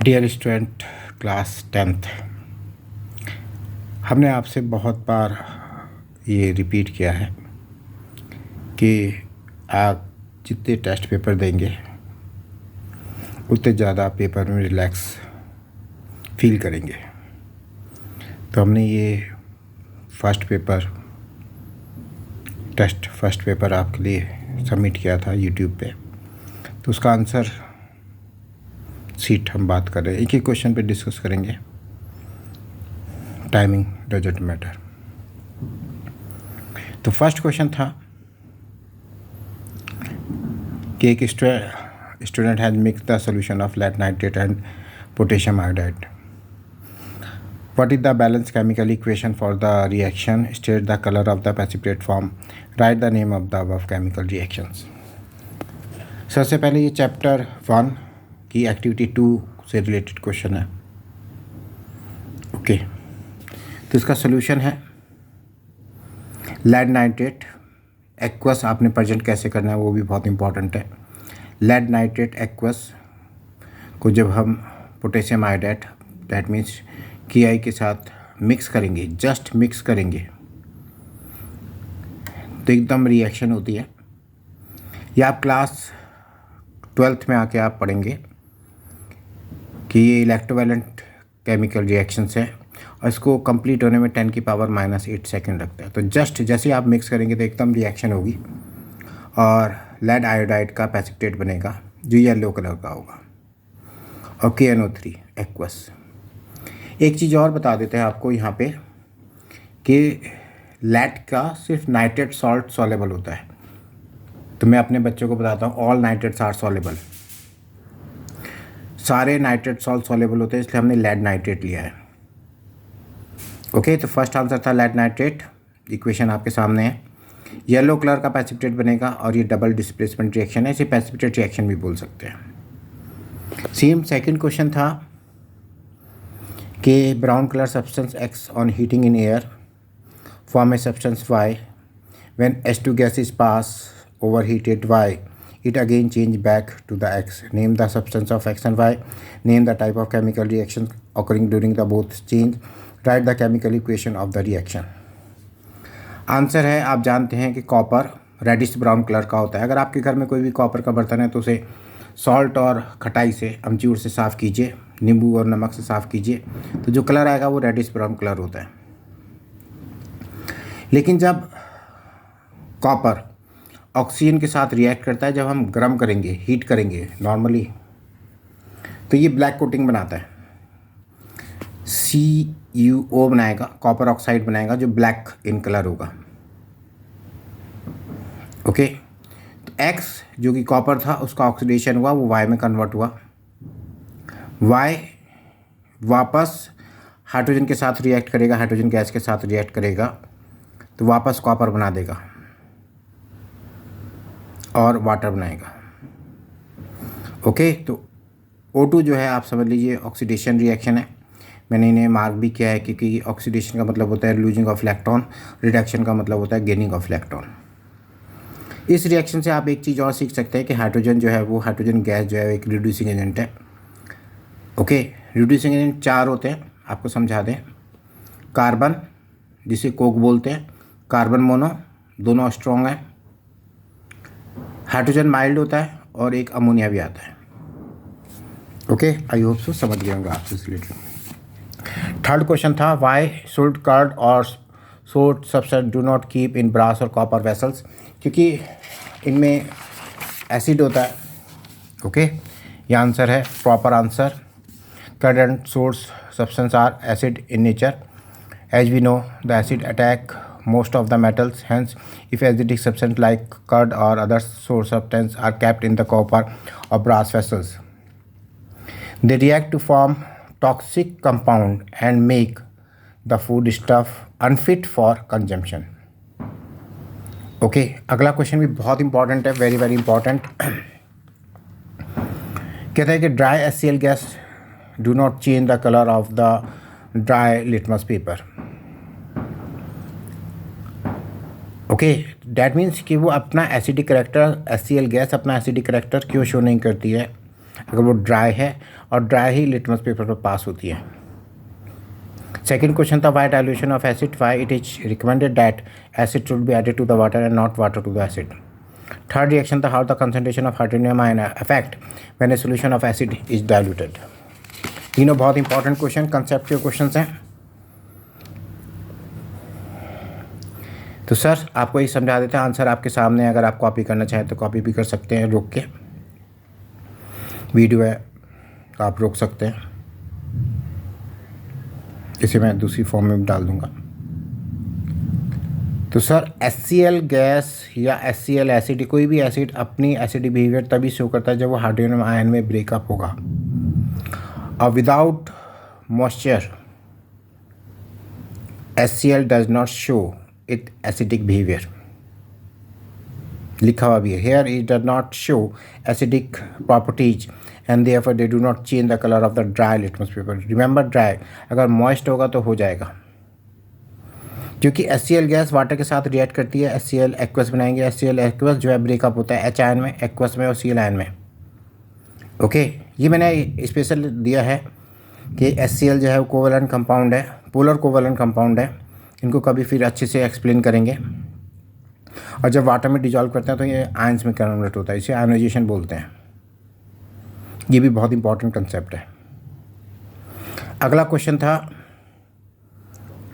Dear student class 10th, हमने आपसे बहुत बार ये रिपीट किया है कि आप जितने टेस्ट पेपर देंगे उतने ज़्यादा पेपर में रिलैक्स फील करेंगे। तो हमने ये फर्स्ट पेपर आपके लिए सबमिट किया था यूट्यूब पे। तो उसका आंसर सीट हम बात कर रहे हैं, एक ही क्वेश्चन पे डिस्कस करेंगे। Timing doesn't matter. तो फर्स्ट क्वेश्चन था कि एक student has mix the solution of lead nitrate and potassium iodide. What is the balanced chemical equation for the reaction? State the color of the precipitate form. Write the name of the above chemical reactions. सबसे पहले ये chapter 1 की activity 2 से related question है। Okay, तो इसका solution है lead nitrate aqueous. आपने प्रेजेंट कैसे करना है वो भी बहुत इंपॉर्टेंट है। लेड नाइट्रेट एक्वस को जब हम potassium iodide that means KI के साथ मिक्स करेंगे, जस्ट मिक्स करेंगे तो एकदम रिएक्शन होती है। या आप क्लास 12th में आके आप पढ़ेंगे कि ये इलेक्ट्रोवैलेंट केमिकल रिएक्शंस है और इसको कंप्लीट होने में 10⁻⁻8 सेकेंड लगता है। तो जस्ट जैसे आप मिक्स करेंगे तो एकदम रिएक्शन होगी और लेड आयोडाइड का प्रेसिपिटेट बनेगा जो येलो कलर का होगा और KNO3 एक्वस। एक चीज़ और बता देते हैं आपको यहाँ पे कि लेड का सिर्फ नाइट्रेट सॉल्ट सॉलेबल होता है। तो मैं अपने बच्चों को बताता हूँ ऑल नाइट्रेट्स आर सॉलेबल। सारे नाइट्रेट सॉल्ट सॉलेबल होते हैं, इसलिए हमने लेड नाइट्रेट लिया है। ओके, तो फर्स्ट आंसर था लेड नाइट्रेट। इक्वेशन आपके सामने है। येलो कलर का प्रेसिपिटेट बनेगा और ये डबल डिस्प्लेसमेंट रिएक्शन है, इसे प्रेसिपिटेट रिएक्शन भी बोल सकते हैं। सेम सेकेंड क्वेश्चन था कि brown colour substance X on heating in air form a substance Y when H2 gas is pass over heated Y it again change back to the X. Name the substance of X and Y. Name the type of chemical reaction occurring during the both change. Write the chemical equation of the reaction. Answer है, आप जानते हैं कि copper reddish brown colour का होता है। अगर आपके घर में कोई भी कॉपर का बर्तन है तो उसे सॉल्ट और खटाई से, अमचूर से साफ़ कीजिए, नींबू और नमक से साफ़ कीजिए, तो जो कलर आएगा वो रेडिश ब्राउन कलर होता है। लेकिन जब कॉपर ऑक्सीजन के साथ रिएक्ट करता है, जब हम गर्म करेंगे, हीट करेंगे नॉर्मली, तो ये ब्लैक कोटिंग बनाता है, CuO बनाएगा, कॉपर ऑक्साइड बनाएगा जो ब्लैक इन कलर होगा। ओके, तो X जो कि कॉपर था उसका ऑक्सीडेशन हुआ, वो Y में कन्वर्ट हुआ। Y वापस हाइड्रोजन के साथ रिएक्ट करेगा, हाइड्रोजन गैस के साथ रिएक्ट करेगा तो वापस कॉपर बना देगा और वाटर बनाएगा। ओके, तो O2 जो है आप समझ लीजिए ऑक्सीडेशन रिएक्शन है। मैंने इन्हें मार्क भी किया है क्योंकि ऑक्सीडेशन का मतलब होता है लूजिंग ऑफ इलेक्ट्रॉन, रिडक्शन का मतलब होता है गेनिंग ऑफ इलेक्ट्रॉन। इस रिएक्शन से आप एक चीज़ और सीख सकते हैं कि हाइड्रोजन जो है वो हाइड्रोजन गैस जो है एक रिड्यूसिंग एजेंट है। ओके, रिड्यूसिंग एजेंट 4 होते हैं, आपको समझा दें। कार्बन जिसे कोक बोलते हैं, कार्बन मोनो, दोनों स्ट्रॉन्ग हैं। हाइड्रोजन माइल्ड होता है और एक अमोनिया भी आता है। ओके, आई होप सो समझ गए होंगे आपसे इस रिलेटेड। थर्ड क्वेश्चन था वाई शुड कर्ड और sour substance do not keep in brass और कॉपर वेसल्स। क्योंकि इनमें एसिड होता है। ओके, ये आंसर है proper answer. Curd and sour substance are acid in nature as we know the acid attack most of the metals. Hence, if acidic substance like curd or other source substance are kept in the copper or brass vessels, they react to form toxic compound and make the food stuff unfit for consumption. Okay, अगला question भी बहुत important है, very very important. कहता है कि dry HCl gas do not change the colour of the dry litmus paper. Okay, that means कि वो अपना एसिडिक करेक्टर, HCl गैस अपना एसिडिक करेक्टर क्यों शो नहीं करती है अगर वो ड्राई है, और ड्राई ही लिटमस पेपर पर पास होती है। सेकेंड क्वेश्चन था why dilution of acid, why it is recommended that acid should be added to the water and not water to the acid. Third reaction था how the concentration of hydronium ion affect when a solution of acid is diluted. तीनों बहुत important question, conceptual question हैं। तो sir आपको ये समझा देते हैं, आंसर आपके सामने, अगर आप कॉपी करना चाहें तो कॉपी भी कर सकते हैं रोक के, वीडियो है तो आप रोक सकते हैं, इसे मैं दूसरी फॉर्म में भी डाल दूंगा। तो सर HCl गैस या HCl एसिड, कोई भी एसिड अपनी एसिडिक बिहेवियर तभी शो करता है जब वो हाइड्रोजन आयन में ब्रेकअप होगा, और without moisture HCl does not show it acidic behaviour, लिखा हुआ भी है here, it does not show acidic properties and therefore they do not change the colour of the dry litmus paper. Remember dry, अगर moist होगा तो हो जाएगा, क्योंकि HCl गैस वाटर के साथ रिएक्ट करती है, HCl एक्वस बनाएंगे, HCl एक्वस जो है ब्रेकअप होता है H आयन में, एक्वस में और Cl आयन में। ओके, ये मैंने स्पेशल दिया है कि HCl जो है वो कोवलेंट कंपाउंड है, पोलर कोवलेंट कंपाउंड है, इनको कभी फिर अच्छे से एक्सप्लेन करेंगे। और जब वाटर में डिजॉल्व करते हैं तो ये आयंस में कन्वर्ट होता है, इसे आयनाइजेशन बोलते हैं। ये भी बहुत इंपॉर्टेंट कंसेप्ट है। अगला क्वेश्चन था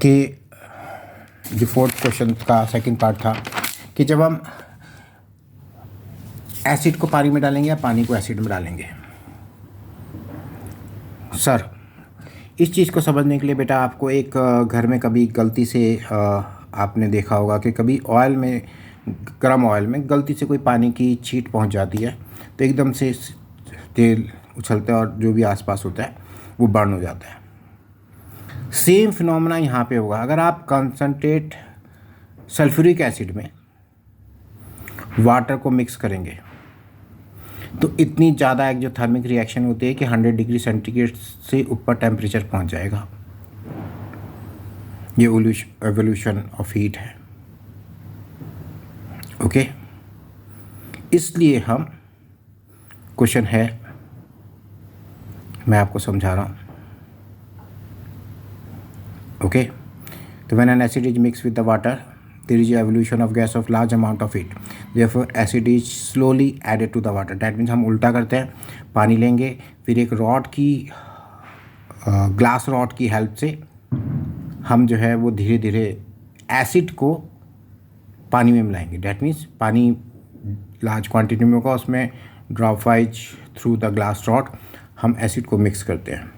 कि जो फोर्थ क्वेश्चन का सेकंड पार्ट था कि जब हम एसिड को पानी में डालेंगे या पानी को एसिड में डालेंगे। सर इस चीज़ को समझने के लिए बेटा आपको एक घर में कभी गलती से आपने देखा होगा कि कभी ऑयल में, गर्म ऑयल में गलती से कोई पानी की छींट पहुंच जाती है तो एकदम से तेल उछलता है और जो भी आसपास होता है वो बर्न हो जाता है। सेम फिनोमेना यहाँ पे होगा। अगर आप कंसनट्रेट सल्फ्यूरिक एसिड में वाटर को मिक्स करेंगे तो इतनी ज़्यादा एक्जोथर्मिक रिएक्शन होती है कि 100 डिग्री सेंटीग्रेड से ऊपर टेम्परेचर पहुँच जाएगा। ये एवोल्यूशन ऑफ हीट है। ओके, इसलिए हम क्वेश्चन है, मैं आपको समझा रहा हूँ। ओके, तो when an acid is mixed with the water there is evolution of gas of large amount of it, therefore acid is slowly added to the water। that means हम उल्टा करते हैं, पानी लेंगे फिर एक रॉड की, ग्लास रॉड की हेल्प से हम जो है वो धीरे धीरे एसिड को पानी में मिलाएंगे। डैट मीन्स पानी लार्ज क्वांटिटी में होगा, उसमें drop wise through the glass rod हम एसिड को मिक्स करते हैं।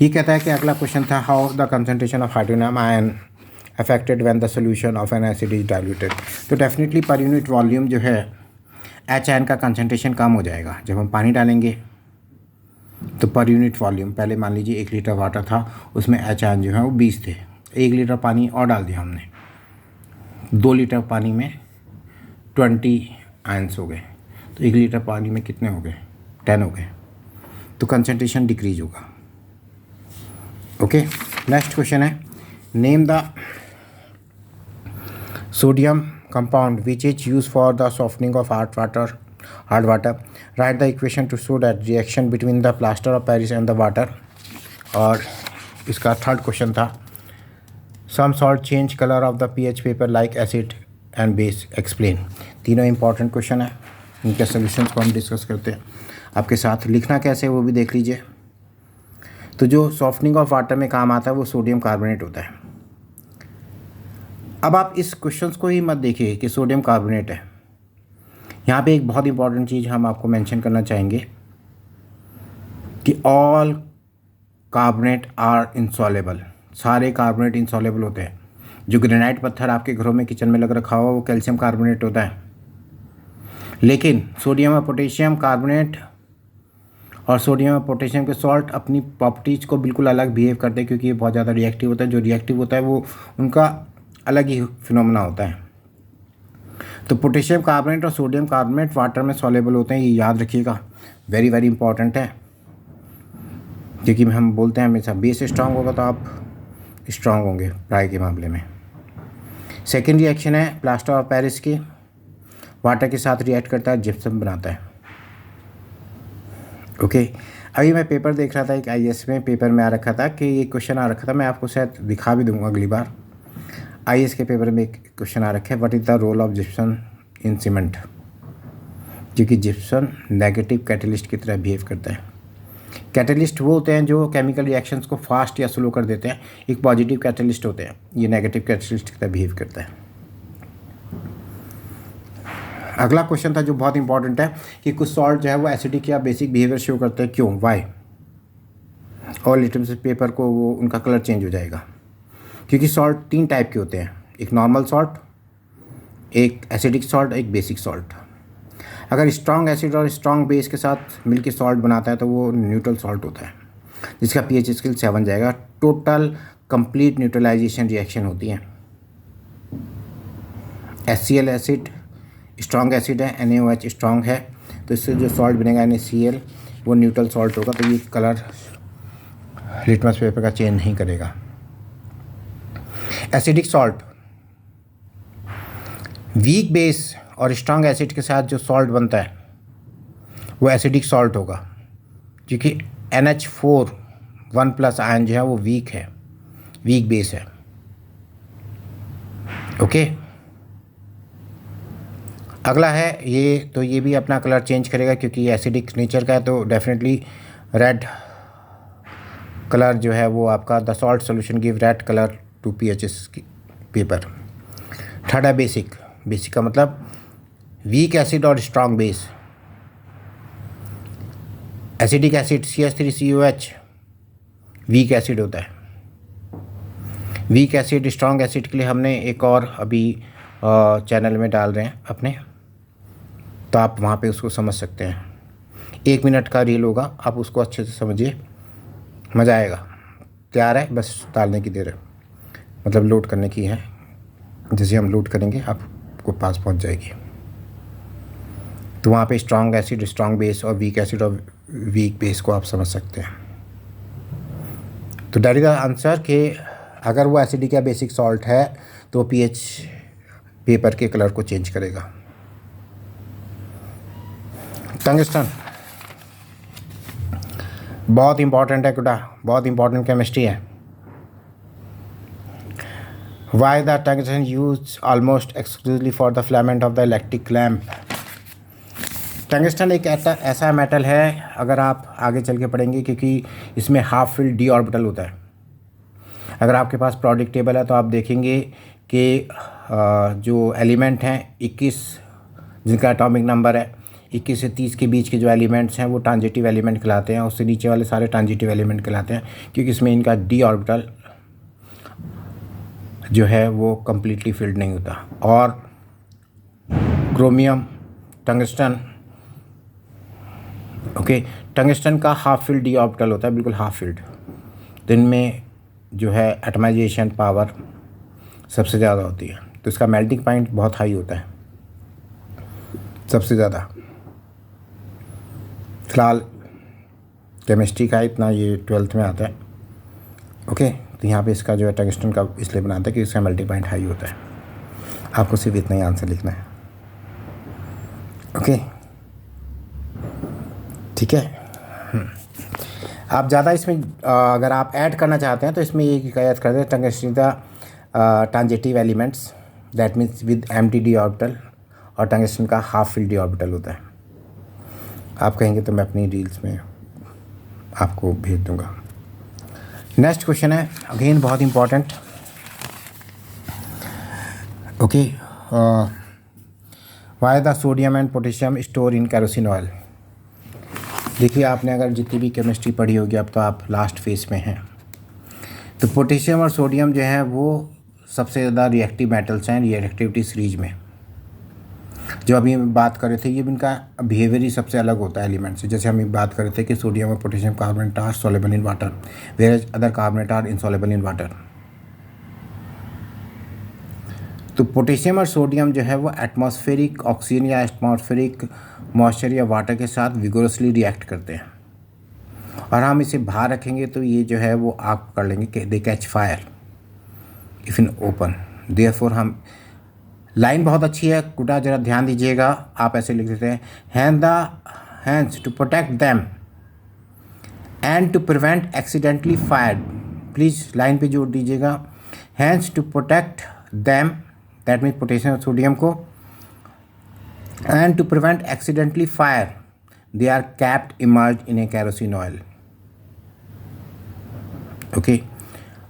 ये कहता है कि अगला क्वेश्चन था how the concentration of hydronium ion affected when the solution of N acid is diluted. तो डेफिनेटली पर यूनिट वॉल्यूम जो है H आयन का कंसंट्रेशन कम हो जाएगा। जब हम पानी डालेंगे तो पर यूनिट वॉल्यूम, पहले मान लीजिए 1 लीटर वाटर था, उसमें H आयन जो है वो 20 थे, 1 लीटर पानी और डाल दिया हमने, 2 लीटर पानी में 20 आयंस हो गए, तो 1 लीटर पानी में कितने हो गए, 10 हो गए, तो कंसंट्रेशन डिक्रीज होगा। ओके, नेक्स्ट क्वेश्चन है name the sodium compound which is used for the softening of hard water। Write the equation to show that reaction between the plaster of Paris and the water। और इसका third question था some salt change color of the pH paper like acid and base, explain। तीनों important question है, इनके solutions को हम discuss करते हैं आपके साथ। लिखना कैसे वो भी देख लीजिए। तो जो सॉफ्टनिंग ऑफ वाटर में काम आता है वो सोडियम कार्बोनेट होता है। अब आप इस क्वेश्चंस को ही मत देखिए कि सोडियम कार्बोनेट है। यहाँ पे एक बहुत इंपॉर्टेंट चीज़ हम आपको मेंशन करना चाहेंगे कि ऑल कार्बोनेट आर इंसॉल्युबल। सारे कार्बोनेट इंसॉल्युबल होते हैं। जो ग्रेनाइट पत्थर आपके घरों में किचन में लग रखा हो वो कैल्शियम कार्बोनेट होता है, लेकिन सोडियम और पोटेशियम कार्बोनेट और सोडियम और पोटेशियम के सॉल्ट अपनी प्रॉपर्टीज़ को बिल्कुल अलग बिहेव करते हैं, क्योंकि ये बहुत ज़्यादा रिएक्टिव होता है। जो रिएक्टिव होता है वो उनका अलग ही फिनोमेना होता है। तो पोटेशियम कार्बोनेट और सोडियम कार्बोनेट वाटर में सॉल्युबल होते हैं, ये याद रखिएगा, वेरी वेरी इंपॉर्टेंट है। क्योंकि हम बोलते हैं हमेशा बेस स्ट्रांग होगा तो आप स्ट्रांग होंगे ड्राई के मामले में। सेकेंड रिएक्शन है प्लास्टर ऑफ पेरिस की। वाटर के साथ रिएक्ट करता है, जिप्सम बनाता है। ओके, अभी मैं पेपर देख रहा था, एक आईएएस में पेपर में आ रखा था कि ये क्वेश्चन आ रखा था, मैं आपको शायद दिखा भी दूंगा अगली बार। आईएएस के पेपर में एक क्वेश्चन आ रखा है, what is the role of gypsum in cement, क्योंकि जिप्सम नेगेटिव कैटलिस्ट की तरह बिहेव करता है। कैटलिस्ट वो होते हैं जो केमिकल रिएक्शंस को फास्ट या स्लो कर देते हैं, एक पॉजिटिव कैटलिस्ट होते हैं, ये नेगेटिव कैटलिस्ट की तरह बिहेव करता है। अगला क्वेश्चन था जो बहुत इंपॉर्टेंट है कि कुछ सॉल्ट जो है वो एसिडिक या बेसिक बिहेवियर शो करते हैं, क्यों, वाई, और लिटमस पेपर को वो उनका कलर चेंज हो जाएगा। क्योंकि सॉल्ट 3 टाइप के होते हैं, एक नॉर्मल सॉल्ट, एक एसिडिक सॉल्ट, एक बेसिक सॉल्ट। अगर स्ट्रॉन्ग एसिड और स्ट्रॉन्ग बेस के साथ मिलकर सॉल्ट बनाता है तो वो न्यूट्रल सॉल्ट होता है, जिसका पीएच स्केल 7 जाएगा। टोटल कंप्लीट न्यूट्रलाइजेशन रिएक्शन होती है। HCl एसिड स्ट्रॉन्ग एसिड है, NaOH स्ट्रॉन्ग है, तो इससे जो सॉल्ट बनेगा NaCl वो न्यूट्रल सॉल्ट होगा, तो ये कलर लिटमस पेपर का चेंज नहीं करेगा। एसिडिक सॉल्ट, वीक बेस और स्ट्रॉन्ग एसिड के साथ जो सॉल्ट बनता है वो एसिडिक सॉल्ट होगा, क्योंकि NH4 1+ आयन जो है वो वीक है, वीक बेस है। ओके, अगला है ये, तो ये भी अपना कलर चेंज करेगा क्योंकि ये एसिडिक नेचर का है, तो डेफिनेटली रेड कलर जो है वो आपका the salt solution give red colour to PHS paper. Third है बेसिक, बेसिक का मतलब वीक एसिड और strong base. Acidic acid CH3COH weak acid होता है। वीक एसिड स्ट्रॉन्ग एसिड के लिए हमने एक और अभी चैनल में डाल रहे हैं अपने, तो आप वहाँ पे उसको समझ सकते हैं। 1 मिनट का रील होगा, आप उसको अच्छे से समझिए, मज़ा आएगा। तैयार है, बस डालने की देर है, मतलब लोड करने की है। जैसे हम लोड करेंगे आपको पास पहुँच जाएगी। तो वहाँ पे स्ट्रॉन्ग एसिड, स्ट्रॉन्ग बेस और वीक एसिड और वीक बेस को आप समझ सकते हैं। तो दैट इज द आंसर कि अगर वो एसिडिक या बेसिक सॉल्ट है तो पीएच पेपर के कलर को चेंज करेगा। टंगस्टन बहुत इंपॉर्टेंट है बेटा, बहुत इंपॉर्टेंट केमिस्ट्री है। Why the tungsten use almost exclusively for the filament of the electric lamp. Tungsten एक ऐसा मेटल है, अगर आप आगे चल के पढ़ेंगे, क्योंकि इसमें हाफ फिल्ड d ऑर्बिटल होता है। अगर आपके पास प्रोडिक्ट टेबल है तो आप देखेंगे कि जो एलिमेंट हैं 21 जिनका एटॉमिक नंबर है 21 से 30 के बीच के जो एलिमेंट्स हैं वो ट्रांजिटिव एलिमेंट कहलाते हैं, उससे नीचे वाले सारे ट्रांजिटिव एलिमेंट कहलाते हैं, क्योंकि इसमें इनका d ऑर्बिटल जो है वो कम्प्लीटली फिल्ड नहीं होता। और क्रोमियम, टंगस्टन, ओके, टंगस्टन का हाफ फिल्ड d ऑर्बिटल होता है, बिल्कुल हाफ फिल्ड। तो इनमें जो है एटमाइजेशन पावर सबसे ज़्यादा होती है, तो इसका मेल्टिंग पॉइंट बहुत हाई होता है सबसे ज़्यादा। फिलहाल केमिस्ट्री का इतना ये 12th में आता है। ओके, तो यहाँ पे इसका जो है टंगस्टन का इसलिए बनाता है कि इसका मेल्टिंग पॉइंट हाई होता है। आपको सिर्फ इतना ही आंसर लिखना है। ओके, ठीक है। आप ज़्यादा इसमें अगर आप ऐड करना चाहते हैं तो इसमें ये ऐड कर दें, tungsten the transitive elements that means with empty d orbital, और टंगस्टन का हाफ फिल्ड d ऑर्बिटल होता है। आप कहेंगे तो मैं अपनी रील्स में आपको भेज दूंगा। नेक्स्ट क्वेश्चन है, अगेन बहुत important. Okay, why the sodium and potassium store in kerosene oil. देखिए, आपने अगर जितनी भी केमिस्ट्री पढ़ी होगी, अब तो आप लास्ट फेज में हैं, तो पोटेशियम और सोडियम जो है वो सबसे ज़्यादा रिएक्टिव मेटल्स हैं रिएक्टिविटी सीरीज में। जो अभी हम बात कर रहे थे, ये इनका बिहेवियर ही सबसे अलग होता है एलिमेंट से। जैसे हम बात कर रहे थे कि सोडियम और potassium carbonate are soluble in water, where other carbonate are insoluble in water. तो पोटेशियम और सोडियम जो है वो एटमॉस्फेरिक ऑक्सीजन या एटमॉस्फेरिक मॉइस्चर या वाटर के साथ विगोरसली रिएक्ट करते हैं, और हम इसे बाहर रखेंगे तो ये जो है वो आग पकड़ लेंगे, they catch fire if in open. Therefore हम लाइन बहुत अच्छी है, गुड्डा जरा ध्यान दीजिएगा। आप ऐसे लिख देते हैं, hands to protect them and to prevent accidentally fire. Please line पे जोड़ दीजिएगा, hands to protect them, that means potassium sodium को, and to prevent accidentally fire they are capped immersed in a kerosene oil. Okay,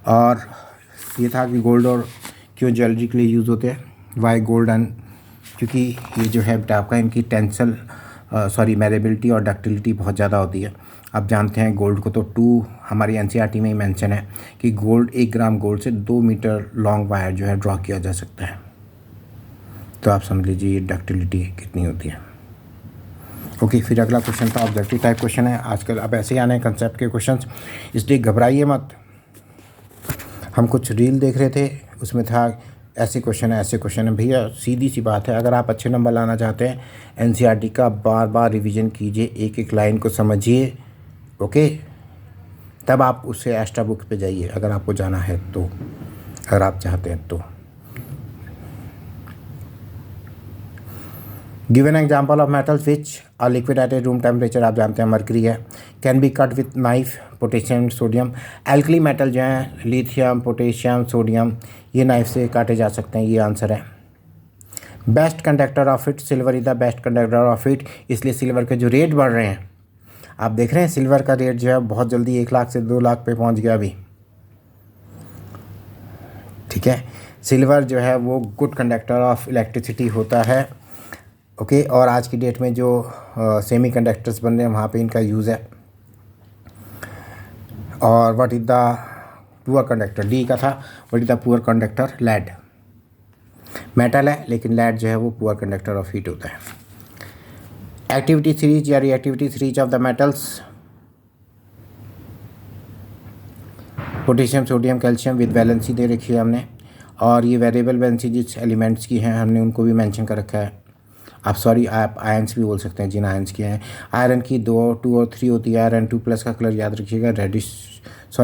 और ये था कि gold और क्यों ज्वेलरी के लिए यूज़ होते हैं, वाई गोल्ड एंड, क्योंकि ये जो है आपका इनकी टेंसल मैरेबिलिटी और डक्टिलिटी बहुत ज़्यादा होती है। आप जानते हैं गोल्ड को तो 2 हमारी एनसीईआरटी में ही मेंशन है कि गोल्ड 1 ग्राम गोल्ड से 2 मीटर लॉन्ग वायर जो है ड्रॉ किया जा सकता है। तो आप समझ लीजिए ये डक्टिलिटी कितनी होती है। ओके, फिर अगला क्वेश्चन था ऑब्जेक्टिव टाइप क्वेश्चन है। आजकल अब ऐसे ही आने हैं कंसेप्ट के क्वेश्चंस, इसलिए घबराइए मत। हम कुछ रील देख रहे थे, उसमें था ऐसे क्वेश्चन है, ऐसे क्वेश्चन है। भैया सीधी सी बात है, अगर आप अच्छे नंबर लाना चाहते हैं एनसीईआरटी का बार बार रिवीजन कीजिए, एक एक लाइन को समझिए। ओके, तब आप उससे एक्स्ट्रा बुक पे जाइए अगर आपको जाना है तो, अगर आप चाहते हैं तो। Give an example of metals which are liquid at a room temperature. आप जानते हैं मरकरी है। Can be cut with knife, potassium sodium. Alkali metal जो हैं लिथियम, पोटेशियम, सोडियम, ये नाइफ से काटे जा सकते हैं, ये आंसर है। Best conductor of it, silver is the best conductor of it. इसलिए सिल्वर के जो रेट बढ़ रहे हैं, आप देख रहे हैं सिल्वर का रेट जो है बहुत जल्दी 1 लाख से 2 लाख पे पहुंच गया अभी। ठीक है, सिल्वर जो है वो गुड कंडक्टर ऑफ इलेक्ट्रिसिटी होता है। ओके, और आज की डेट में जो सेमी कंडक्टर्स बन रहे हैं वहाँ पे इनका यूज़ है। और what is the poor conductor, D का था, what is the poor conductor, lead. Metal है लेकिन लेड जो है वो पुअर कंडक्टर ऑफ हीट होता है। एक्टिविटी सीरीज या reactivity series of the metals, potassium, sodium, calcium with valency दे रखी है हमने, और ये वेरिएबल वैलेंसी जिस एलिमेंट्स की हैं हमने उनको भी मेंशन कर रखा है। आप आयंस भी बोल सकते हैं जिन आयंस के हैं। आयरन की 2 और 3 होती है। आयरन 2+ का कलर याद रखिएगा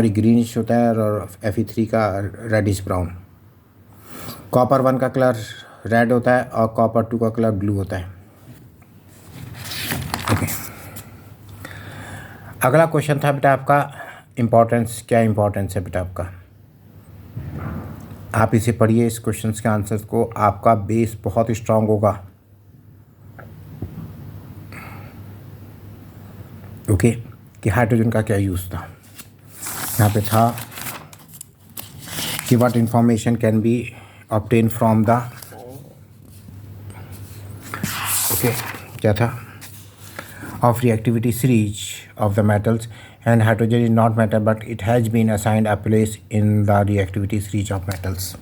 ग्रीनिश होता है, और Fe3 का रेडिश ब्राउन। कॉपर 1 का कलर रेड होता है और कॉपर 2 का कलर ब्लू होता है। ओके, अगला क्वेश्चन था बेटा आपका इम्पोर्टेंस। क्या इम्पोर्टेंस है बेटा आपका, आप इसे पढ़िए, इस क्वेश्चन के आंसर्स को, आपका बेस बहुत स्ट्रांग होगा। ओके, कि हाइड्रोजन का क्या यूज़ था। यहाँ पे था कि what information can be obtain from the, okay क्या था, of reactivity series of the metals, and hydrogen is not metal but it has been assigned a place in the reactivity series of metals.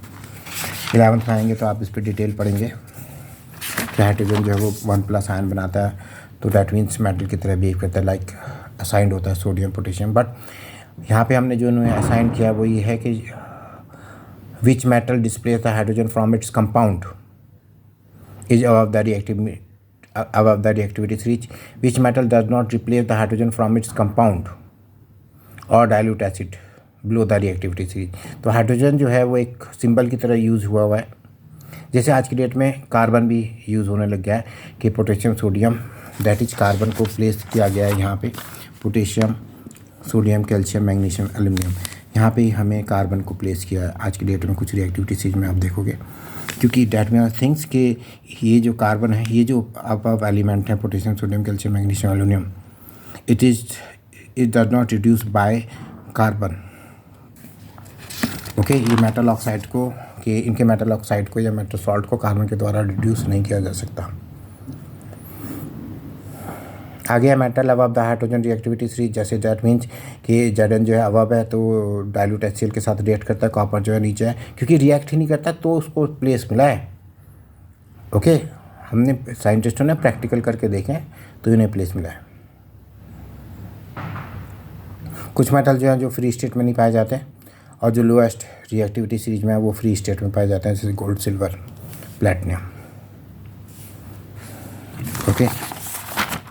11th में आएंगे तो आप इस पर detail पढ़ेंगे कि हाइड्रोजन जो है वो 1+ आयन बनाता है, तो दैट मीन्स मेटल की तरह बिहेव करता है, लाइक असाइंड होता है सोडियम, पोटेशियम। बट यहाँ पे हमने जो उन्हें असाइन किया वो ये है कि which metal displace the hydrogen from its compound is above the reactivity series, which metal does not replace the hydrogen from its compound और dilute acid below the reactivity series. तो हाइड्रोजन जो है वो एक सिंबल की तरह use हुआ है, जैसे आज की डेट में कार्बन भी यूज़ होने लग गया है कि potassium, sodium, that is carbon को प्लेस किया गया है यहाँ पे, potassium, sodium, calcium, magnesium, aluminium, यहाँ पे हमें कार्बन को प्लेस किया है आज की डेट में कुछ रिएक्टिविटी सीरीज में आप देखोगे, क्योंकि डैट मीन थिंग्स के ये जो कार्बन है, ये जो अब एलिमेंट है potassium, sodium, calcium, magnesium, aluminium, it does not reduce by carbon. Okay, ये मेटल ऑक्साइड को कि इनके मेटल ऑक्साइड को या मेटल सॉल्ट को कार्बन के द्वारा रिड्यूस नहीं किया जा सकता। आगे है metal above the hydrogen reactivity series, जैसे दैट मीन्स कि Zn जो है अबव है तो डाइल्यूट HCl के साथ रिएक्ट करता है, कॉपर जो है नीचे है, क्योंकि रिएक्ट ही नहीं करता तो उसको प्लेस मिला है। ओके, हमने साइंटिस्टों ने प्रैक्टिकल करके देखें तो इन्हें प्लेस मिला है। कुछ मेटल जो है जो फ्री स्टेट में नहीं पाए जाते, और जो लोएस्ट रिएक्टिविटी सीरीज में है वो फ्री स्टेट में पाए जाते हैं, जैसे गोल्ड, सिल्वर, प्लेटिनम। ओके,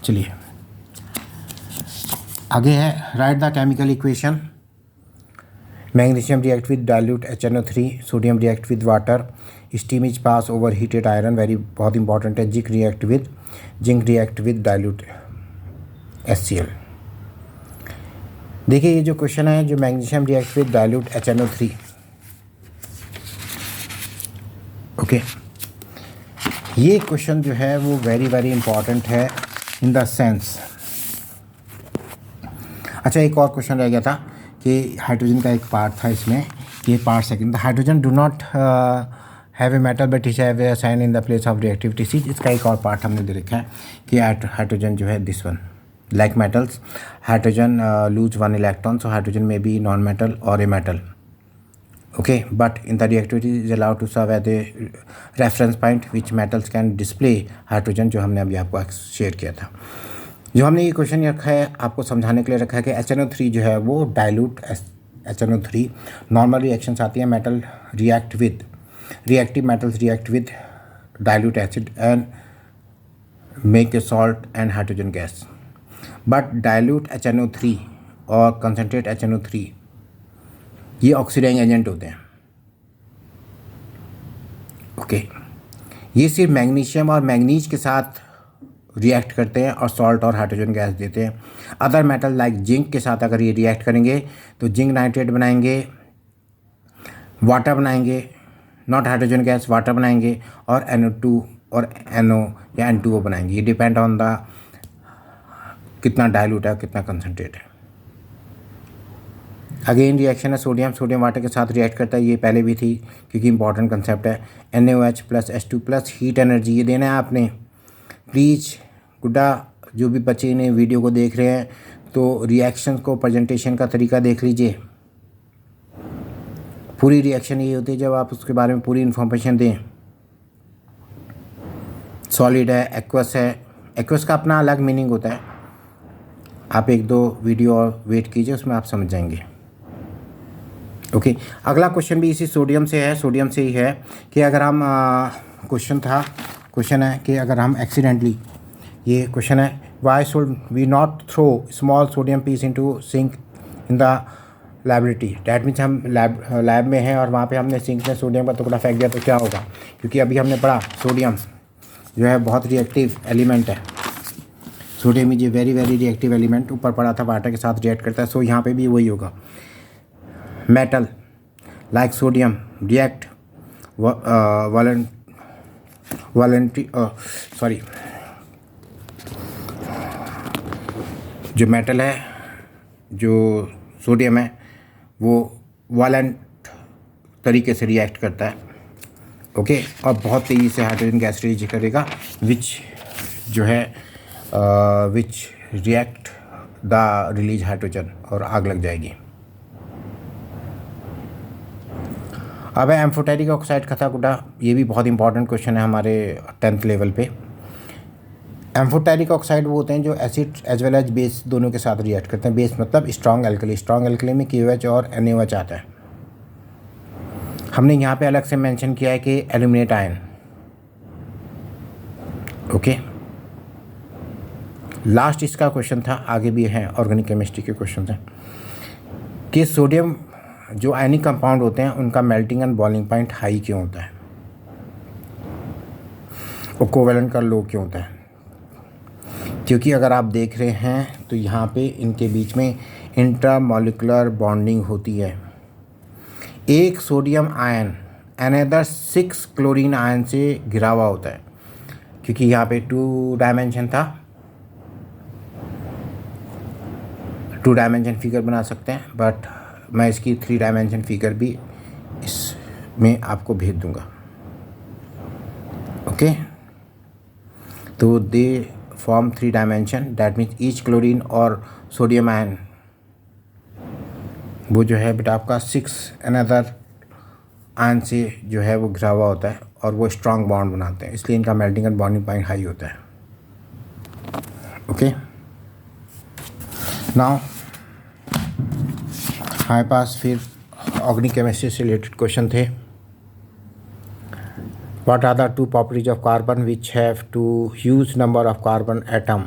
चलिए आगे है, right the chemical equation. Magnesium react with dilute HNO3, sodium react with water, steam is pass over heated iron, very बहुत इंपॉर्टेंट है। Zinc react with dilute HCl। देखिए ये जो क्वेश्चन है, जो magnesium react with dilute HNO3, okay, ये question जो है वो वेरी वेरी इंपॉर्टेंट है इन द सेंस। अच्छा, एक और क्वेश्चन रह गया था कि हाइड्रोजन का एक पार्ट था इसमें, ये part second, hydrogen do not have a metal but is have a sign in the place of reactivity सी। इसका एक और पार्ट हमने दे रखा है कि हाइड्रोजन जो है this one, like metals hydrogen lose 1 electron, so hydrogen में बी नॉन मेटल और a metal, okay, but in the reactivity is allowed to serve as a reference point which metals can display hydrogen, जो हमने अभी आपको share किया था। जो हमने ये क्वेश्चन रखा है आपको समझाने के लिए रखा है कि HNO3 जो है वो डाइल्यूट HNO3 नॉर्मल रिएक्शंस आती है, metal react with reactive metals react with dilute acid and make a salt and hydrogen gas, but dilute HNO3 और कंसनट्रेट HNO3 ये ऑक्सीडाइजिंग एजेंट होते हैं, ओके। ये सिर्फ मैग्नीशियम और मैग्नीज के साथ रिएक्ट करते हैं और सॉल्ट और हाइड्रोजन गैस देते हैं। अदर मेटल लाइक जिंक के साथ अगर ये रिएक्ट करेंगे तो जिंक नाइट्रेट बनाएंगे, वाटर बनाएंगे, नॉट हाइड्रोजन गैस, वाटर बनाएंगे और NO2 और NO या N2O बनाएंगे। ये डिपेंड ऑन द कितना डाइल्यूट है, कितना कंसनट्रेट है। अगेन रिएक्शन है, सोडियम वाटर के साथ रिएक्ट करता है, ये पहले भी थी क्योंकि इंपॉर्टेंट कंसेप्ट है। NaOH plus H2 plus heat energy, ये देना है आपने। प्लीज़ गुड्डा जो भी बच्चे ने वीडियो को देख रहे हैं तो रिएक्शन को प्रेजेंटेशन का तरीका देख लीजिए। पूरी रिएक्शन ये होती है जब आप उसके बारे में पूरी इन्फॉर्मेशन दें। सॉलिड है, एक्वस है, एक्वस का अपना अलग मीनिंग होता है, आप 1-2 वीडियो और वेट कीजिए, उसमें आप समझ जाएंगे, ओके। अगला क्वेश्चन भी इसी सोडियम से ही है कि अगर हम क्वेश्चन है कि अगर हम एक्सीडेंटली, ये क्वेश्चन है, why should we not throw small sodium piece into sink in the laboratory. That means हम लैब में हैं और वहाँ पे हमने सिंक में सोडियम का टुकड़ा फेंक दिया तो क्या होगा, क्योंकि अभी हमने पढ़ा सोडियम जो है बहुत रिएक्टिव एलिमेंट है। Sodium is a very very reactive element, ऊपर पढ़ा था वाटर के साथ रिएक्ट करता है, सो यहाँ पे भी वही होगा। मेटल लाइक सोडियम रिएक्ट जो मेटल है, जो सोडियम है, वो वालेंट तरीके से रिएक्ट करता है, ओके, और बहुत तेज़ी से हाइड्रोजन गैस रिलीज करेगा विच रिएक्ट द रिलीज हाइड्रोजन और आग लग जाएगी। अब है एम्फोटेरिक ऑक्साइड कथा गुड्डा, ये भी बहुत इंपॉर्टेंट क्वेश्चन है हमारे 10th लेवल पे। एम्फोटेरिक ऑक्साइड वो होते हैं जो acid as well as base दोनों के साथ रिएक्ट करते हैं। बेस मतलब स्ट्रॉन्ग एल्कली में KOH और NaOH आता है। हमने यहाँ पे अलग से मेंशन किया है कि एल्यूमिनेट आयन, ओके। लास्ट इसका क्वेश्चन था, आगे भी है ऑर्गेनिक केमिस्ट्री के क्वेश्चन हैं कि सोडियम जो आयनिक कंपाउंड होते हैं उनका melting and boiling point high क्यों होता है और कोवेलेंट का लो क्यों होता है। क्योंकि अगर आप देख रहे हैं तो यहाँ पे इनके बीच में इंट्रामॉलिक्यूलर बॉन्डिंग होती है। एक sodium ion another 6 chlorine ion से घिरा हुआ होता है, क्योंकि यहाँ पे 2 डायमेंशन था, 2 डायमेंशन फिगर बना सकते हैं, बट मैं इसकी 3 डायमेंशन फिगर भी इसमें आपको भेज दूंगा, ओके। तो they form 3 dimension, that means each chlorine और सोडियम आयन वो जो है बेटा आपका 6 अनदर आयन से जो है वो घिरा हुआ होता है और वो स्ट्रॉन्ग बॉन्ड बनाते हैं, इसलिए इनका melting and bonding point high होता है, ओके। नाउ हमारे पास फिर ऑर्गेनिक केमिस्ट्री से रिलेटेड क्वेश्चन थे। What are the 2 properties of carbon which have to huge number of carbon atom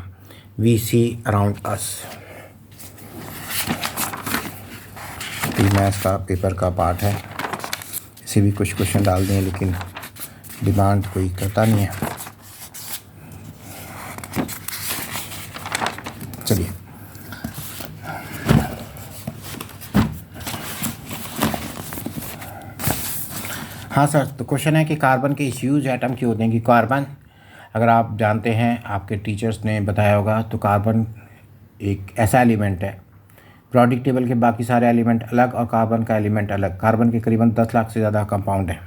we see around us? ये मैथ्स का पेपर का part है, इसे भी कुछ क्वेश्चन डाल दें, लेकिन डिमांड कोई करता नहीं है। चलिए, हाँ सर, तो क्वेश्चन है कि कार्बन के इश्यूज एटम क्यों होते हैं। कि कार्बन, अगर आप जानते हैं, आपके टीचर्स ने बताया होगा, तो कार्बन एक ऐसा एलिमेंट है, पीरियोडिक टेबल के बाकी सारे एलिमेंट अलग और कार्बन का एलिमेंट अलग। कार्बन के करीबन 10 लाख से ज़्यादा कंपाउंड है।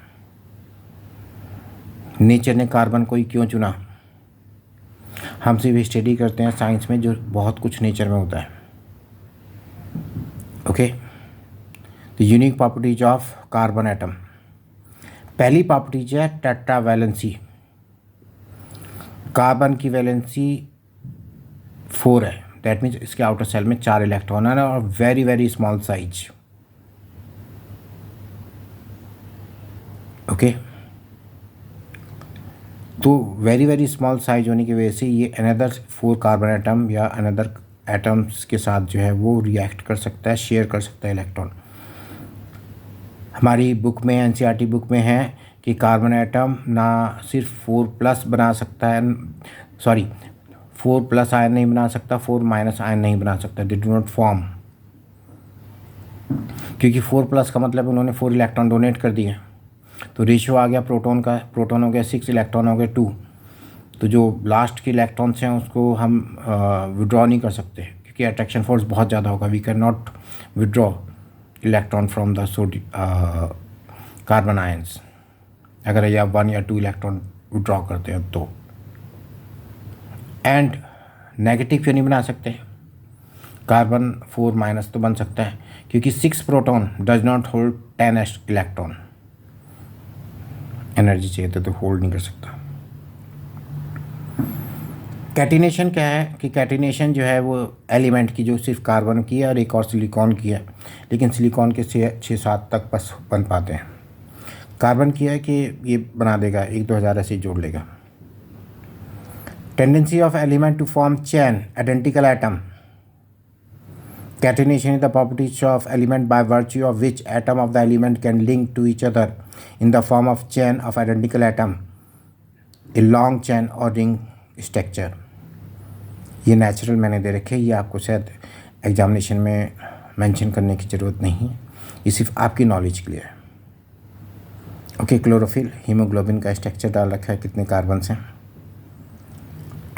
नेचर ने कार्बन को ही क्यों चुना? हम सिर्फ स्टडी करते हैं साइंस में, जो बहुत कुछ नेचर में होता है। ओके, तो unique properties of carbon atom. पहली प्रॉपर्टीज है टेट्रावैलेंसी। कार्बन की वैलेंसी 4 है, दैट मीन्स इसके आउटर सेल में 4 इलेक्ट्रॉन है और very very small size. Okay, तो वेरी वेरी स्मॉल साइज होने की वजह से ये अनदर 4 कार्बन एटम या अनदर एटम्स के साथ जो है वो रिएक्ट कर सकता है, शेयर कर सकता है इलेक्ट्रॉन। हमारी बुक में, एनसीईआरटी बुक में है कि कार्बन एटम ना सिर्फ 4+ बना सकता है, सॉरी 4+ आयन नहीं बना सकता, 4- आयन नहीं बना सकता, दे डू नॉट फॉर्म। क्योंकि 4+ का मतलब उन्होंने 4 इलेक्ट्रॉन डोनेट कर दिए, तो रेशियो आ गया प्रोटॉन का, प्रोटॉन हो गया 6, इलेक्ट्रॉन हो गए 2। तो जो लास्ट के इलेक्ट्रॉन्स हैं उसको हम विड्रॉ नहीं कर सकते, क्योंकि अट्रैक्शन फोर्स बहुत ज़्यादा होगा। We can not withdraw electron from the carbon ions, अगर या 1 या 2 इलेक्ट्रॉन विड्रॉ करते हैं तो। एंड नेगेटिव क्यों नहीं बना सकते? कार्बन 4- तो बन सकता है, क्योंकि 6 proton does not hold 10 electron. Energy चाहिए तो होल्ड नहीं कर सकता। कैटिनेशन क्या है? कि कैटिनेशन जो है वो एलिमेंट की, जो सिर्फ कार्बन की है और एक और सिलिकॉन की है, लेकिन सिलिकॉन के 6-7 तक बस बन पाते हैं। कार्बन की है कि ये बना देगा, 1-2 हज़ार ऐसे ही जोड़ लेगा। Tendency of element to form chain identical atom. Catenation is the property of element by virtue of which atom of the element can link to each other in the form of chain of identical atom, a long chain or ring structure. ये natural मैंने दे रखे, ये आपको शायद examination में mention करने की ज़रूरत नहीं है, ये सिर्फ आपकी नॉलेज के लिए है। ओके, क्लोरोफिल, हीमोग्लोबिन का स्ट्रक्चर डाल रखा है, कितने कार्बन्स हैं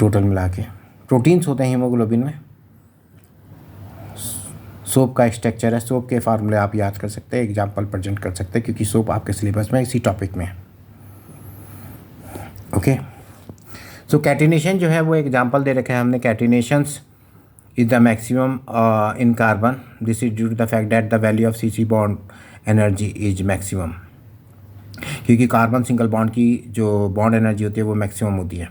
टोटल मिला के। प्रोटीन्स होते हैं हीमोग्लोबिन में। सोप का स्ट्रक्चर है, सोप के फार्मूले आप याद कर सकते हैं, एग्जाम्पल प्रेजेंट कर सकते हैं, क्योंकि सोप आपके सिलेबस में इसी टॉपिक में है। ओके, सो कैटिनेशन जो है वो एग्जाम्पल दे रखे हैं हमने। Catenations is the maximum in carbon, this is due to the fact that the value of CC bond energy is maximum, क्योंकि कार्बन सिंगल बॉन्ड की जो बॉन्ड एनर्जी होती है वो मैक्सिमम होती है।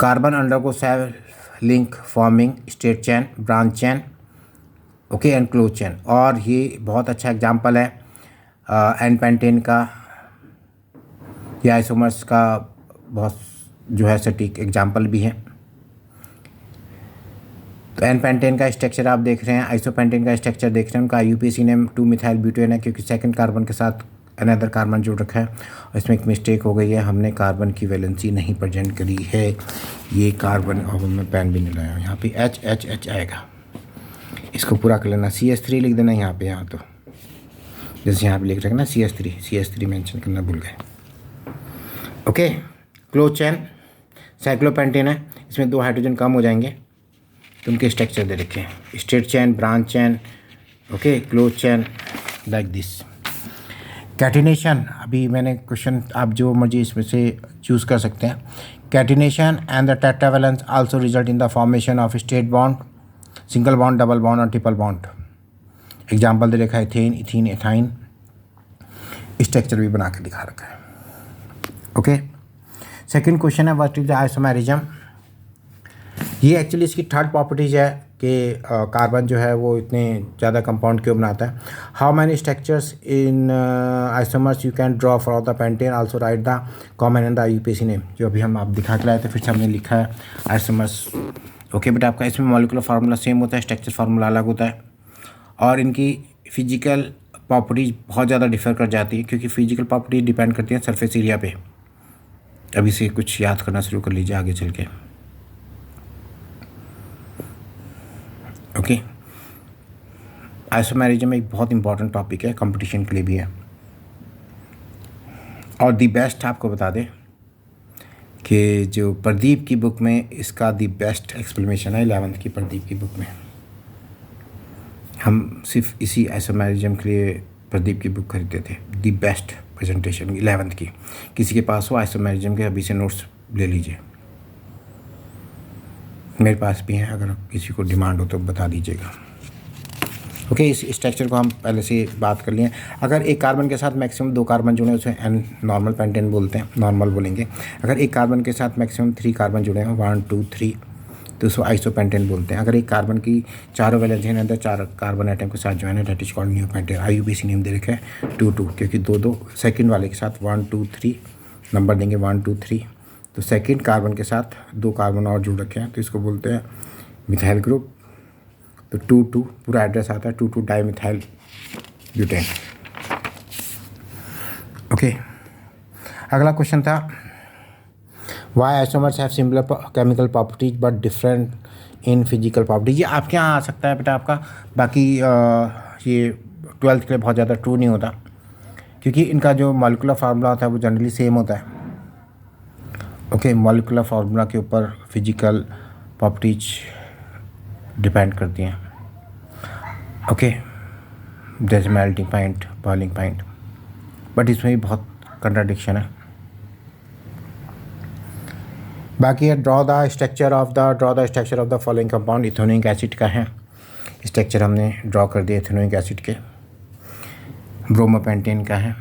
Carbon undergo self link forming straight chain, branch chain, okay, and close chain. और ये बहुत अच्छा एग्जांपल है एन पेंटेन का या आइसोमर्स का, बहुत जो है सटीक एग्जांपल भी है। तो एन पेंटेन का स्ट्रक्चर आप देख रहे हैं, आइसोपेंटेन का स्ट्रक्चर देख रहे हैं, उनका IUPAC नेम 2-मिथाइल ब्यूटेन है, क्योंकि सेकंड कार्बन के साथ अनदर कार्बन जुड़ रखा है। और इसमें एक मिस्टेक हो गई है, हमने कार्बन की वैलेंसी नहीं प्रेजेंट करी है। ये कार्बन, और मैं पेन भी नहीं लाया, यहाँ पे H आएगा, इसको पूरा कर लेना। CS3 लिख देना यहाँ पे, यहाँ तो जैसे यहाँ पे लिख रहे ना CS3 मेंशन करना भूल गए। ओके, क्लोज चेन साइक्लोपेंटेन है, इसमें 2 हाइड्रोजन कम हो जाएंगे, तो उनके स्ट्रक्चर दे रखे हैं। Straight chain, branch chain, okay, close chain, like this. Catenation, अभी मैंने क्वेश्चन, आप जो मर्जी इसमें से चूज़ कर सकते हैं। Catenation and the tetravalence also result in the formation of straight bond, single bond, double bond और ट्रिपल बॉन्ड। एग्जाम्पल दे रखा है, इथेन, इथीन, एथाइन, स्ट्रक्चर भी बना के दिखा रखा है। ओके, सेकंड क्वेश्चन है व्हाट इज द आइसोमेरिज्म। ये एक्चुअली इसकी थर्ड प्रॉपर्टीज है कि कार्बन जो है वो इतने ज़्यादा कंपाउंड क्यों बनाता है। How many structures in isomers you can draw for the pentane, also right the common and the IUPAC name, जो अभी हम आप दिखा के लाए थे, फिर से हमने लिखा है आइसोमर्स। ओके, बट आपका इसमें मॉलिक्यूलर फार्मूला सेम होता है, स्ट्रक्चर फार्मूला अलग होता है, और इनकी फिजिकल प्रॉपर्टीज़ बहुत ज़्यादा डिफर कर जाती है, क्योंकि फिजिकल प्रॉपर्टीज डिपेंड करती हैं सरफेस एरिया पे। अभी से कुछ याद करना शुरू कर लीजिए आगे चल के। ओके, आइसोमेरिज्म एक बहुत इंपॉर्टेंट टॉपिक है, कंपटीशन के लिए भी है। और दी बेस्ट आपको बता दें कि जो प्रदीप की बुक में इसका दी बेस्ट एक्सप्लेनेशन है, 11th की प्रदीप की बुक में। हम सिर्फ इसी आइसोमेरिज्म के लिए प्रदीप की बुक खरीदते थे, दी बेस्ट प्रेजेंटेशन 11th की। किसी के पास हो आइसोमेरिज्म के, अभी से नोट्स ले लीजिए। मेरे पास भी हैं, अगर किसी को डिमांड हो तो बता दीजिएगा। ओके, इस स्ट्रक्चर को हम पहले से बात कर लिए। अगर एक कार्बन के साथ मैक्सिमम 2 कार्बन जुड़े हैं उसे एन नॉर्मल पेंटेन बोलते हैं, नॉर्मल बोलेंगे। अगर एक कार्बन के साथ मैक्सिमम 3 कार्बन जुड़े हैं, 1 2 3, तो उसको आइसोपेंटेन बोलते हैं। अगर एक कार्बन की चारों वैलेंसी के अंदर 4 कार्बन आइटम के साथ जो है ना, that is called neopentane. IUPAC name दे रखा है 2 2, क्योंकि 2 2 सेकेंड वाले के साथ 1 2 3 नंबर देंगे, 1 2 3। तो सेकेंड कार्बन के साथ 2 कार्बन और जुड़ रखे हैं, तो इसको बोलते हैं मिथाइल ग्रुप। तो 2 2 पूरा एड्रेस आता है 2 2 डाई मिथाइल ब्यूटेन। ओके, अगला क्वेश्चन था why isomers have similar chemical properties but different in physical properties. ये आपके यहाँ आ सकता है बेटा आपका, बाकी ये 12th के लिए बहुत ज़्यादा ट्रू नहीं होता, क्योंकि इनका जो मॉलिक्यूलर फार्मूला होता है वो जनरली सेम होता है। ओके, मॉलिक्यूलर फार्मूला के ऊपर फिजिकल प्रॉपर्टीज डिपेंड करती हैं। ओके, जैसे melting point, boiling point, but इसमें भी बहुत कंट्राडिक्शन है। बाकी है draw the structure of the following compound. Ethanoic acid का है स्ट्रक्चर, हमने ड्रॉ कर दिया इथेनोइक एसिड के। ब्रोमोपेंटेन का है,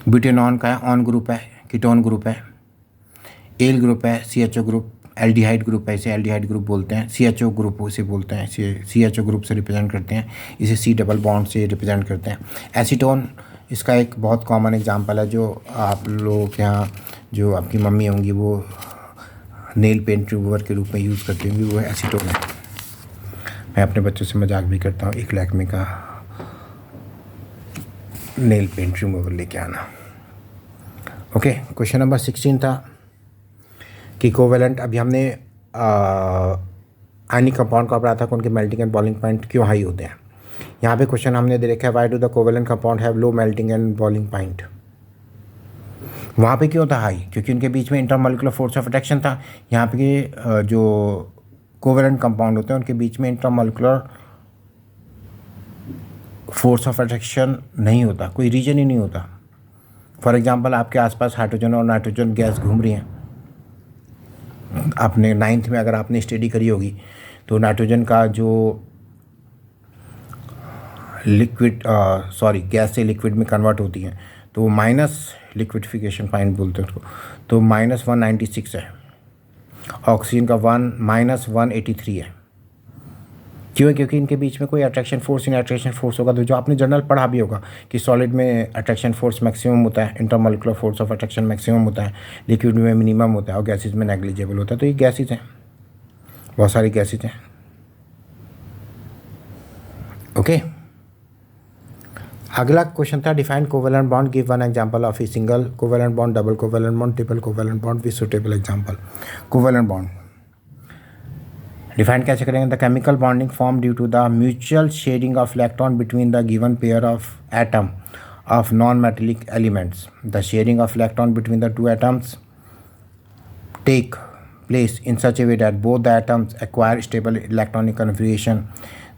ब्यूटेनॉन का है, ऑन ग्रुप है, कीटोन ग्रुप है, एल ग्रुप है, CHO ग्रुप, एल्डिहाइड ग्रुप है, इसे एल्डिहाइड ग्रुप बोलते हैं, CHO ग्रुप उसे बोलते हैं, इसे CHO ग्रुप से रिप्रेजेंट करते हैं, इसे C डबल बॉन्ड से रिप्रेजेंट करते हैं। एसीटोन इसका एक बहुत कॉमन एग्जांपल है, जो आप लोगों के यहाँ जो आपकी मम्मी होंगी वो नेल पेंट रिमूवर के रूप में यूज़ करती होंगी, वो एसीटोन है। मैं अपने बच्चों से मजाक भी करता हूँ, 1 लैक्मे का नेल पेंट रिमूवर लेके आना। ओके, क्वेश्चन नंबर 16 था कि कोवेलेंट, अभी हमने आयनिक कंपाउंड को पढ़ा था कि उनके मेल्टिंग एंड बॉइलिंग पॉइंट क्यों हाई होते हैं। यहाँ पे क्वेश्चन हमने दे रखा है why do the covalent compound have low melting and boiling point. वहाँ पे क्यों था हाई? क्योंकि उनके बीच में इंटरमॉलिक्यूलर फोर्स ऑफ अट्रैक्शन था। यहाँ पे जो कोवेलेंट कंपाउंड होते हैं उनके बीच में इंटरमॉलिक्यूलर फोर्स ऑफ अट्रैक्शन नहीं होता, कोई रीजन ही नहीं होता। फॉर एग्जांपल, आपके आसपास हाइड्रोजन और नाइट्रोजन गैस घूम रही हैं। आपने 9th में अगर आपने स्टडी करी होगी तो नाइट्रोजन का जो लिक्विड गैस से लिक्विड में कन्वर्ट होती हैं तो माइनस लिक्विडिफिकेशन पॉइंट बोलते हैं उसको, तो -196 है। ऑक्सीजन का -183 है। क्यों? क्योंकि इनके बीच में कोई attraction force in attraction force होगा, तो जो आपने जनरल पढ़ा भी होगा कि सॉलिड में अट्रैक्शन फोर्स मैक्सिमम होता है, intermolecular force of attraction maximum होता है, लिक्विड में मिनिमम होता है और गैसेज में नेग्लिजिबल होता है। तो ये गैसेज हैं, बहुत सारी गैसेज हैं। ओके, अगला क्वेश्चन था define covalent bond, give one example of a single covalent bond, double covalent bond, triple covalent bond with suitable example. Covalent bond define कैसे करेंगे? The chemical bonding form due to the mutual sharing of electron between the given pair of atom of non metallic elements. The sharing of electron between the 2 atoms take place in such a way that both the atoms acquire stable electronic configuration,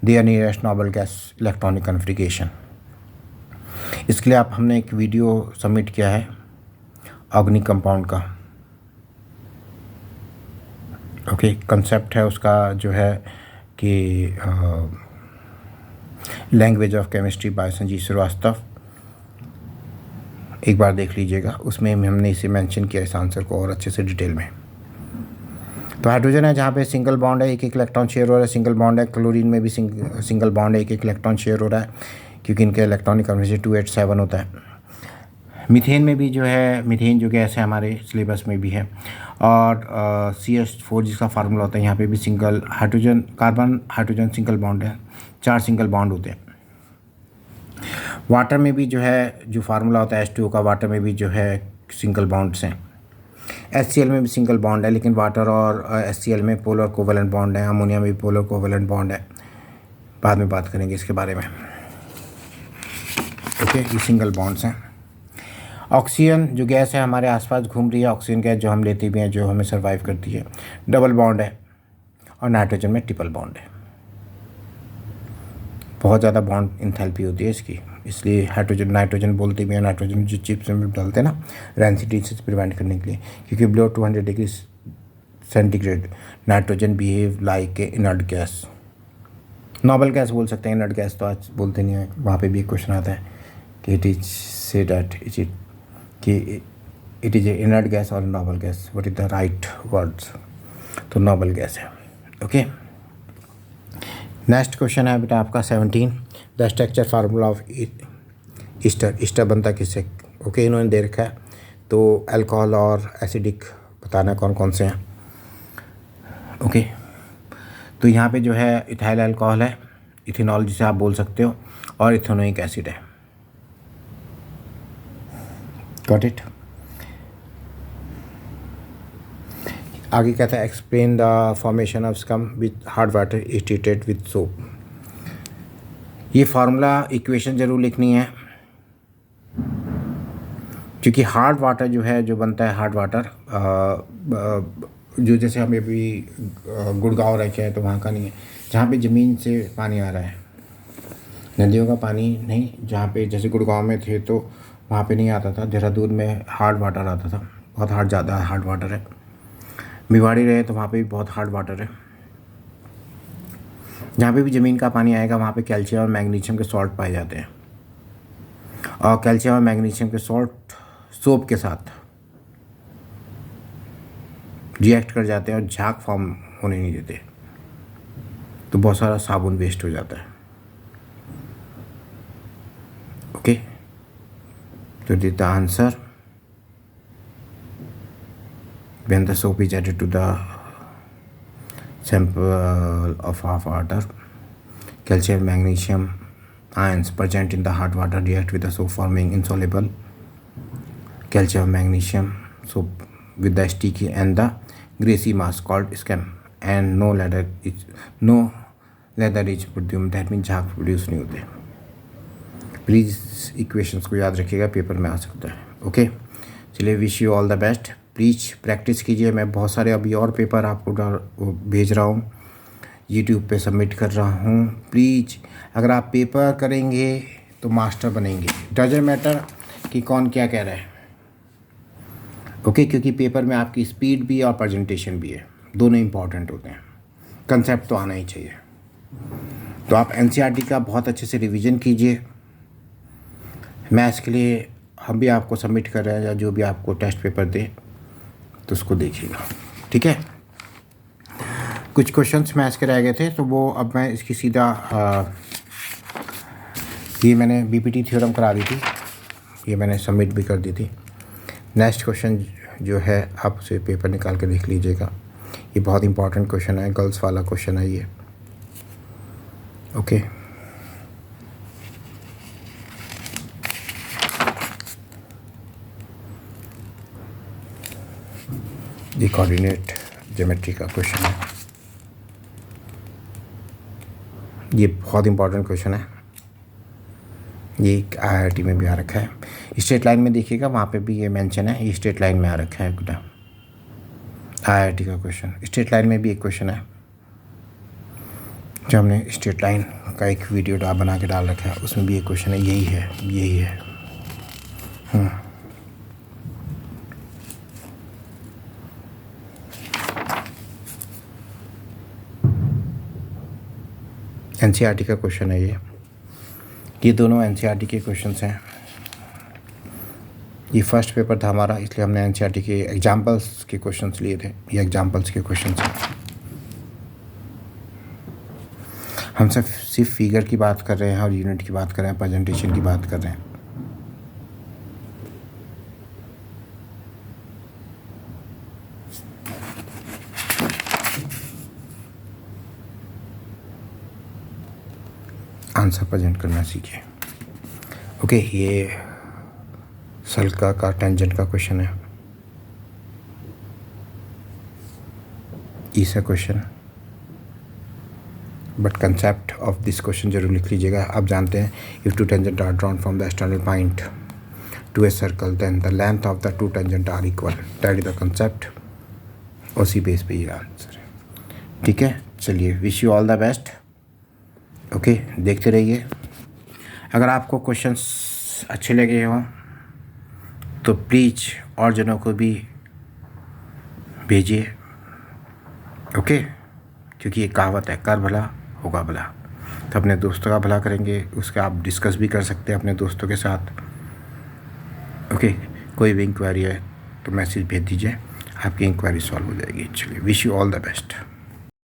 their nearest noble gas electronic configuration. इसके लिए आप हमने एक video submit किया है organic compound का। Okay, concept है उसका जो है कि language of chemistry by Sanjeev Srivastava, एक बार देख लीजिएगा, उसमें हमने इसे मेंशन किया इस आंसर को और अच्छे से डिटेल में। तो हाइड्रोजन है जहाँ पे सिंगल बॉन्ड है, एक इलेक्ट्रॉन शेयर हो रहा है, सिंगल बॉन्ड है। क्लोरीन में भी सिंगल बॉन्ड है, एक इलेक्ट्रॉन शेयर हो रहा है, क्योंकि इनके इलेक्ट्रॉनिक कॉन्फिगरेशन 287 होता है। मीथेन में भी जो है, मीथेन जो गैस है हमारे सिलेबस में भी है, और CH4 जिसका फार्मूला होता है, यहाँ पे भी single hydrogen carbon hydrogen single bond है, 4 सिंगल बॉन्ड होते हैं। वाटर में भी जो है जो फार्मूला होता है H2O का, वाटर में भी जो है सिंगल बॉन्ड्स हैं। HCl में भी सिंगल बॉन्ड है, लेकिन वाटर और HCl में पोलर कोवेलेंट बॉन्ड है। अमोनिया में भी पोलर कोवेलेंट बॉन्ड है, बाद में बात करेंगे इसके बारे में। ओके, ये सिंगल बॉन्ड्स हैं। ऑक्सीजन जो गैस है हमारे आसपास घूम रही है, ऑक्सीजन गैस जो हम लेते भी हैं, जो हमें सर्वाइव करती है, डबल बॉन्ड है। और नाइट्रोजन में ट्रिपल बॉन्ड है। बहुत ज़्यादा बॉन्ड इंथैल्पी होती है इसकी, इसलिए हाइड्रोजन नाइट्रोजन बोलते भी हैं। नाइट्रोजन जो चिप्स में डालते हैं ना, रेंसिटी से प्रिवेंट करने के लिए, क्योंकि below 200 degree centigrade nitrogen behave like a inert gas. Noble gas बोल सकते हैं, इनर्ट गैस तो आज बोलते नहीं है। वहाँ पे भी एक क्वेश्चन आता है कि it is say that it is a inert gas और noble gas, what is the right words? तो नॉबल गैस है। ओके, नेक्स्ट क्वेश्चन है बेटा आपका 17, the structure formula of ester. Ester बनता किससे? ओके, इन्होंने दे रखा है, तो अल्कोहल और एसिडिक बताना कौन कौन से हैं। ओके, तो यहाँ पे जो है इथाइल अल्कोहल है, इथेनॉल जिसे आप बोल सकते हो, और इथेनोइक एसिड है। Got it? आगे कहता है explain the formation of scum with hard water is treated with soap. ये फार्मूला इक्वेशन ज़रूर लिखनी है, क्योंकि हार्ड वाटर जो है जो बनता है हार्ड वाटर जो जैसे हम अभी गुड़गांव रखे हैं तो वहाँ का नहीं है, जहाँ पे ज़मीन से पानी आ रहा है, नदियों का पानी नहीं। जहाँ पे जैसे गुड़गांव में थे तो वहाँ पे नहीं आता था, देहरादून में हार्ड वाटर आता था, बहुत हार्ड, ज़्यादा हार्ड वाटर है। भिवाड़ी रहे तो वहाँ पे भी बहुत हार्ड वाटर है। जहाँ पे भी ज़मीन का पानी आएगा वहाँ पे कैल्शियम और मैग्नीशियम के सॉल्ट पाए जाते हैं, और कैल्शियम और मैग्नीशियम के सॉल्ट सोप के साथ रिएक्ट कर जाते हैं और झाग फॉर्म होने नहीं देते, तो बहुत सारा साबुन वेस्ट हो जाता है। ओके, तो this the answer when the soap is added to the sample of half water, calcium magnesium ions present in the hard water react with the soap forming insoluble calcium magnesium soap with the sticky and the greasy mass called scum, and no leather is produced, that means झाग produce नहीं होते। Please equations को याद रखिएगा, paper में आ सकता है। Okay, चलिए, wish you all the best. Please practice कीजिए। मैं बहुत सारे अभी और पेपर आपको भेज रहा हूँ, यूट्यूब पे सबमिट कर रहा हूँ। प्लीज़ अगर आप पेपर करेंगे तो मास्टर बनेंगे, डजंट मैटर कि कौन क्या कह रहा है। ओके, क्योंकि पेपर में आपकी स्पीड भी और प्रेजेंटेशन भी है, दोनों इंपॉर्टेंट होते हैं। कंसेप्ट तो आना ही चाहिए। तो आप एनसीईआरटी का बहुत अच्छे से रिवीजन कीजिए। मैथ्स के लिए हम भी आपको सबमिट कर रहे हैं, या जो भी आपको टेस्ट पेपर दे तो उसको देखिएगा, ठीक है। कुछ क्वेश्चंस मैथ्स के रह गए थे, तो वो अब मैं इसकी सीधा ये मैंने बीपीटी थ्योरम करा दी थी, ये मैंने सबमिट भी कर दी थी। नेक्स्ट क्वेश्चन जो है आप उसे पेपर निकाल के देख लीजिएगा, ये बहुत इंपॉर्टेंट क्वेश्चन है, गर्ल्स वाला क्वेश्चन है ये। ओके, ये कोऑर्डिनेट ज्योमेट्री का क्वेश्चन है, ये बहुत इंपॉर्टेंट क्वेश्चन है, ये आईआईटी में भी आ रखा है। स्ट्रेट लाइन में देखिएगा, वहाँ पे भी ये मेंशन है, ये स्ट्रेट लाइन में आ रखा है बेटा, आईआईटी का क्वेश्चन। स्ट्रेट लाइन में भी एक क्वेश्चन है, जो हमने स्ट्रेट लाइन का एक वीडियो बना के डाल रखा है, उसमें भी एक क्वेश्चन है, यही है। एनसीईआरटी का क्वेश्चन है ये दोनों एनसीईआरटी के क्वेश्चंस हैं। ये फर्स्ट पेपर था हमारा, इसलिए हमने एनसीईआरटी के एग्जाम्पल्स के क्वेश्चंस लिए थे, ये एग्जाम्पल्स के क्वेश्चंस हैं। हम सिर्फ फिगर की बात कर रहे हैं और यूनिट की बात कर रहे हैं, प्रेजेंटेशन की बात कर रहे हैं। आंसर प्रेजेंट करना सीखिए। ओके, ये सल्का का टेंजेंट का क्वेश्चन है, ईसा question, but concept of this question जरूर लिख लीजिएगा। आप जानते हैं if two tangent are drawn from the external point to a circle then the length of the two tangent are equal, that is the concept. उसी base पे ये answer है, ठीक है। चलिए, wish you all the best. Okay, देखते रहिए। अगर आपको क्वेश्चंस अच्छे लगे हों तो प्लीज़ और जनों को भी भेजिए, ओके, क्योंकि ये कहावत है, कर भला होगा भला। तो अपने दोस्तों का भला करेंगे, उसका आप डिस्कस भी कर सकते हैं अपने दोस्तों के साथ, ओके। कोई भी इंक्वायरी है तो मैसेज भेज दीजिए, आपकी इंक्वायरी सॉल्व हो जाएगी। चलिए, wish you all the best.